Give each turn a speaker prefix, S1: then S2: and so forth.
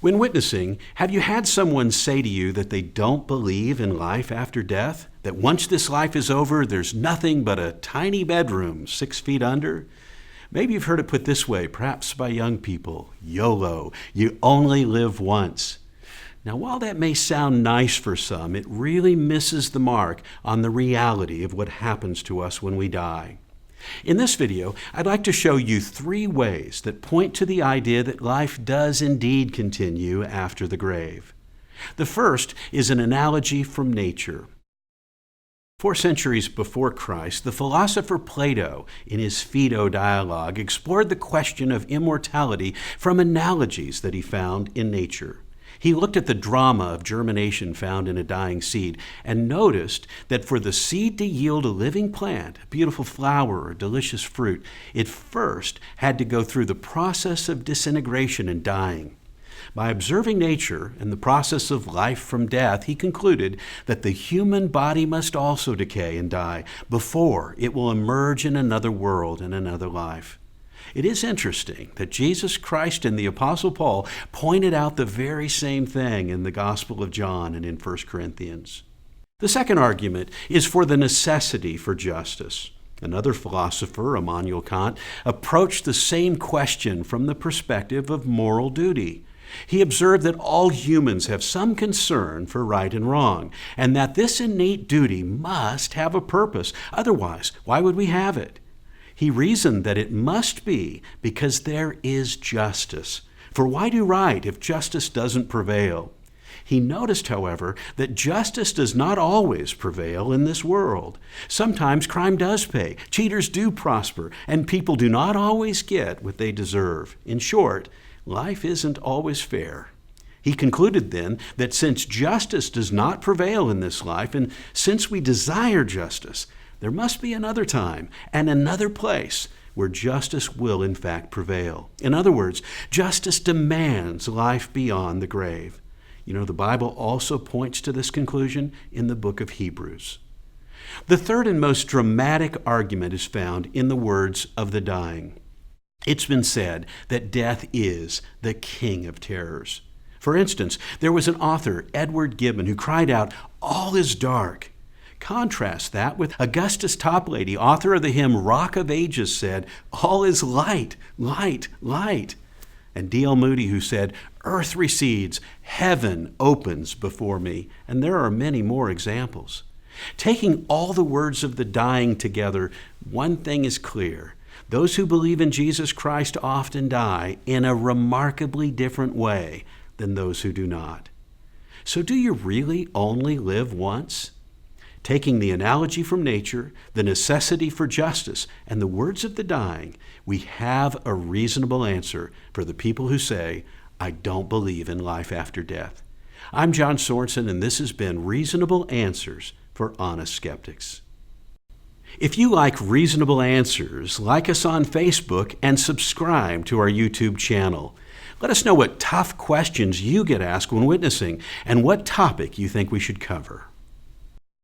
S1: When witnessing, have you had someone say to you that they don't believe in life after death? That once this life is over, there's nothing but a tiny bedroom 6 feet under? Maybe you've heard it put this way, perhaps by young people: YOLO, you only live once. Now, while that may sound nice for some, it really misses the mark on the reality of what happens to us when we die. In this video, I'd like to show you 3 ways that point to the idea that life does indeed continue after the grave. The first is an analogy from nature. 4 centuries before Christ, the philosopher Plato, in his Phaedo dialogue, explored the question of immortality from analogies that he found in nature. He looked at the drama of germination found in a dying seed and noticed that for the seed to yield a living plant, a beautiful flower or delicious fruit, it first had to go through the process of disintegration and dying. By observing nature and the process of life from death, he concluded that the human body must also decay and die before it will emerge in another world and another life. It is interesting that Jesus Christ and the Apostle Paul pointed out the very same thing in the Gospel of John and in 1 Corinthians. The second argument is for the necessity for justice. Another philosopher, Immanuel Kant, approached the same question from the perspective of moral duty. He observed that all humans have some concern for right and wrong, and that this innate duty must have a purpose. Otherwise, why would we have it? He reasoned that it must be because there is justice. For why do right if justice doesn't prevail? He noticed, however, that justice does not always prevail in this world. Sometimes crime does pay, cheaters do prosper, and people do not always get what they deserve. In short, life isn't always fair. He concluded then that since justice does not prevail in this life, and since we desire justice, there must be another time and another place where justice will in fact prevail. In other words, justice demands life beyond the grave. You know, the Bible also points to this conclusion in the book of Hebrews. The third and most dramatic argument is found in the words of the dying. It's been said that death is the king of terrors. For instance, there was an author, Edward Gibbon, who cried out, "All is dark." Contrast that with Augustus Toplady, author of the hymn Rock of Ages, said, "All is light, light, light." And D.L. Moody, who said, "Earth recedes, heaven opens before me." And there are many more examples. Taking all the words of the dying together, one thing is clear. Those who believe in Jesus Christ often die in a remarkably different way than those who do not. So do you really only live once? Taking the analogy from nature, the necessity for justice, and the words of the dying, we have a reasonable answer for the people who say, "I don't believe in life after death." I'm John Sorensen, and this has been Reasonable Answers for Honest Skeptics. If you like Reasonable Answers, like us on Facebook and subscribe to our YouTube channel. Let us know what tough questions you get asked when witnessing and what topic you think we should cover.